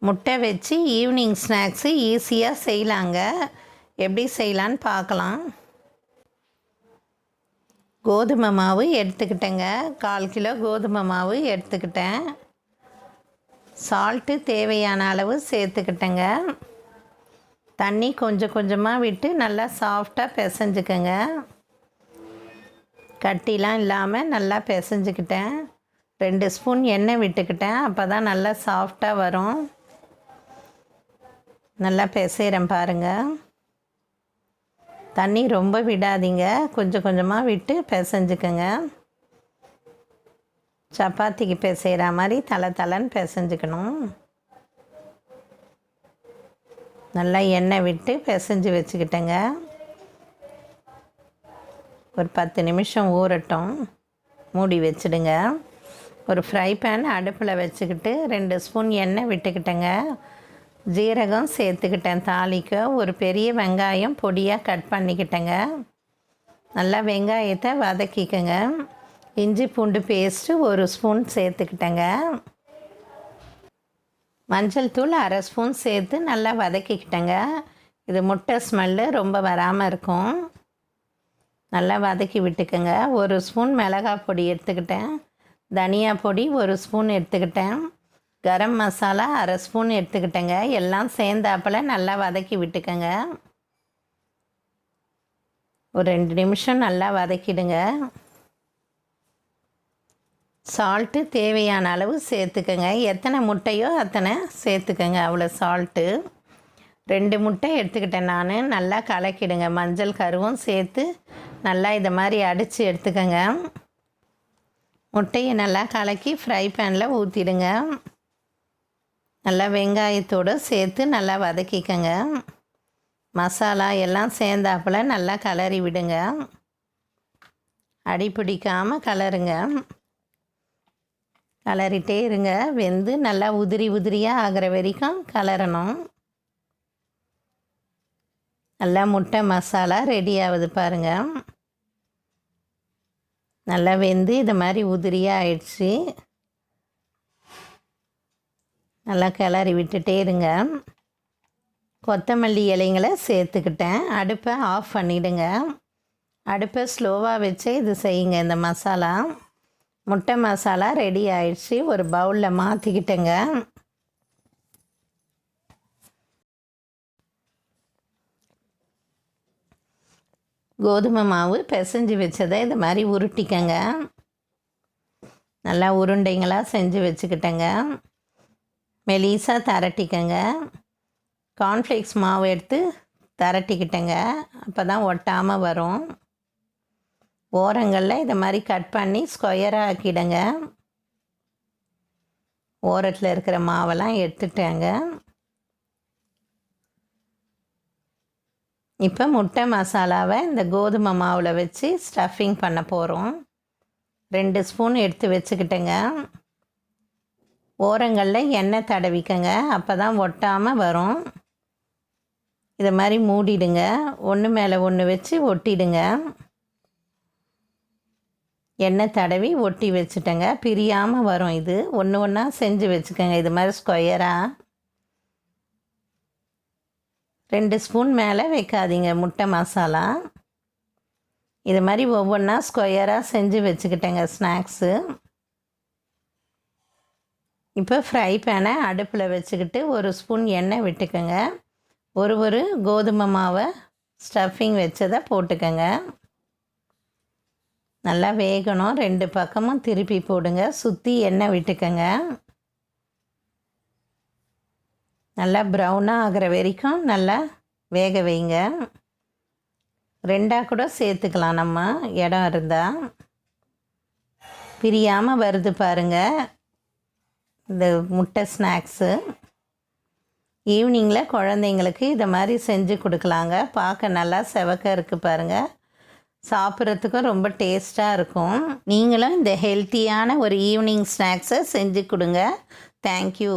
முட்டை வச்சு evening snacks ஈஸியாக செய்யலாங்க. எப்படி செய்யலான்னு பார்க்கலாம். கோதுமை மாவு எடுத்துக்கிட்டேங்க. 1/4 கிலோ கோதுமை மாவு எடுத்துக்கிட்டேன். சால்ட்டு தேவையான அளவு சேர்த்துக்கிட்டேங்க. தண்ணி கொஞ்சம் கொஞ்சமாக விட்டு நல்லா சாஃப்டாக பிசைஞ்சுக்கங்க. கட்டிலாம் இல்லாமல் நல்லா பிசைஞ்சுக்கிட்டேன். 2 ஸ்பூன் எண்ணெய் விட்டுக்கிட்டேன். அப்போ தான் நல்லா சாஃப்டாக வரும். நல்லா பிசைகிறேன் பாருங்கள். தண்ணி ரொம்ப விடாதீங்க, கொஞ்சம் கொஞ்சமாக விட்டு பிசைஞ்சுக்கங்க. சப்பாத்திக்கு பிசைகிற மாதிரி தலை பிசைஞ்சுக்கணும். நல்லா எண்ணெய் விட்டு பிசைஞ்சு வச்சுக்கிட்டேங்க. ஒரு 10 நிமிஷம் ஊறட்டும். மூடி வச்சுடுங்க. ஒரு ஃப்ரை பேன் அடுப்பில் வச்சுக்கிட்டு 2 ஸ்பூன் எண்ணெய் விட்டுக்கிட்டேங்க. ஜீரகம் சேர்த்துக்கிட்டேன் தாளிக்க. ஒரு பெரிய வெங்காயம் பொடியாக கட் பண்ணிக்கிட்டேங்க. நல்லா வெங்காயத்தை வதக்கிக்கங்க. இஞ்சி பூண்டு பேஸ்ட்டு 1 ஸ்பூன் சேர்த்துக்கிட்டேங்க. மஞ்சள் தூள் 1/2 ஸ்பூன் சேர்த்து நல்லா வதக்கிக்கிட்டேங்க. இது முட்டை ஸ்மெல்லு ரொம்ப வராமல் இருக்கும். நல்லா வதக்கி விட்டுக்கோங்க. 1 ஸ்பூன் மிளகாய் பொடி எடுத்துக்கிட்டேன். தனியா பொடி 1 ஸ்பூன் எடுத்துக்கிட்டேன். கரம் மசாலா 1/2 ஸ்பூன் எடுத்துக்கிட்டேங்க. எல்லாம் சேர்ந்தாப்பில் நல்லா வதக்கி விட்டுக்கங்க. ஒரு 2 நிமிஷம் நல்லா வதக்கிடுங்க. சால்ட்டு தேவையான அளவு சேர்த்துக்கங்க. எத்தனை முட்டையோ அத்தனை சேர்த்துக்கங்க. அவ்வளோ சால்ட்டு. 2 முட்டை எடுத்துக்கிட்டேன் நான். நல்லா கலக்கிடுங்க. மஞ்சள் கருவும் சேர்த்து நல்லா இதை மாதிரி அடித்து எடுத்துக்கங்க. முட்டையை நல்லா கலக்கி ஃப்ரை பேனில் ஊற்றிடுங்க. நல்லா வெங்காயத்தோடு சேர்த்து நல்லா வதக்கிக்கங்க. மசாலா எல்லாம் சேர்ந்தாப்பில் நல்லா கலரி விடுங்க. அடி பிடிக்காமல் கலருங்க. கலரிட்டே இருங்க. வெந்து நல்லா உதிரியாக ஆகிற வரைக்கும் கலரணும். நல்லா முட்டை மசாலா ரெடி ஆகுது பாருங்கள். நல்லா வெந்து இது மாதிரி உதிரியாக ஆயிடுச்சு. நல்லா கிளறி விட்டுட்டே இருங்க. கொத்தமல்லி இலைங்களை சேர்த்துக்கிட்டேன். அடுப்பை ஆஃப் பண்ணிவிடுங்க. அடுப்பை ஸ்லோவாக வச்சு இது செய்யுங்க. இந்த மசாலா முட்டை மசாலா ரெடி ஆயிடுச்சு. ஒரு பவுலில் மாற்றிக்கிட்டேங்க. கோதுமை மாவு பிசைஞ்சு வச்சதை இது மாதிரி உருட்டிக்கங்க. நல்லா உருண்டைங்களாக செஞ்சு வச்சுக்கிட்டேங்க. மெலிசாக திரட்டிக்கங்க. கார்ன்ஃப்ளேக்ஸ் மாவு எடுத்து திரட்டிக்கிட்டேங்க. அப்போ தான் ஒட்டாமல் வரும். ஓரங்களில் இதை மாதிரி கட் பண்ணி ஸ்கொயராக ஆக்கிடுங்க. ஓரத்தில் இருக்கிற மாவெல்லாம் எடுத்துட்டேங்க. இப்போ முட்டை மசாலாவை இந்த கோதுமை மாவில் வச்சு ஸ்டஃபிங் பண்ண போகிறோம். 2 ஸ்பூன் எடுத்து வச்சுக்கிட்டேங்க. ஓரங்களில் எண்ணெய் தடவிக்கங்க. அப்போ தான் ஒட்டாமல் வரும். இதை மாதிரி மூடிடுங்க. ஒன்று மேலே ஒன்று வச்சு ஒட்டிடுங்க. எண்ணெய் தடவி ஒட்டி வச்சுட்டேங்க. பிரியாமல் வரும். இது ஒன்று ஒன்றா செஞ்சு வச்சுக்கோங்க. இது மாதிரி ஸ்கொயராக 2 ஸ்பூன் மேலே வைக்காதீங்க முட்டை மசாலா. இது மாதிரி ஒவ்வொன்றா ஸ்கொயராக செஞ்சு வச்சுக்கிட்டேங்க ஸ்நாக்ஸு. இப்போ ஃப்ரை பேனை அடுப்பில் வச்சுக்கிட்டு 1 ஸ்பூன் எண்ணெய் விட்டுக்கோங்க. ஒரு கோதுமை மாவை ஸ்டஃபிங் வச்சதை போட்டுக்கோங்க. நல்லா வேகணும். 2 பக்கமும் திருப்பி போடுங்க. சுற்றி எண்ணெய் விட்டுக்கோங்க. நல்லா ப்ரௌனாக ஆகிற வரைக்கும் நல்லா வேக வைங்க. 2ஆக கூட சேர்த்துக்கலாம் நம்ம இடம் இருந்தால். பிரியாமல் வருது பாருங்கள் இந்த முட்டை ஸ்நாக்ஸு. ஈவினிங்கில் குழந்தைங்களுக்கு இதை மாதிரி செஞ்சு கொடுக்கலாங்க. பார்க்க நல்லா செவக்க இருக்குது பாருங்கள். சாப்பிட்றதுக்கும் ரொம்ப டேஸ்ட்டாக இருக்கும். நீங்களும் இந்த ஹெல்த்தியான ஒரு ஈவினிங் ஸ்நாக்ஸை செஞ்சு கொடுங்க. தேங்க்யூ.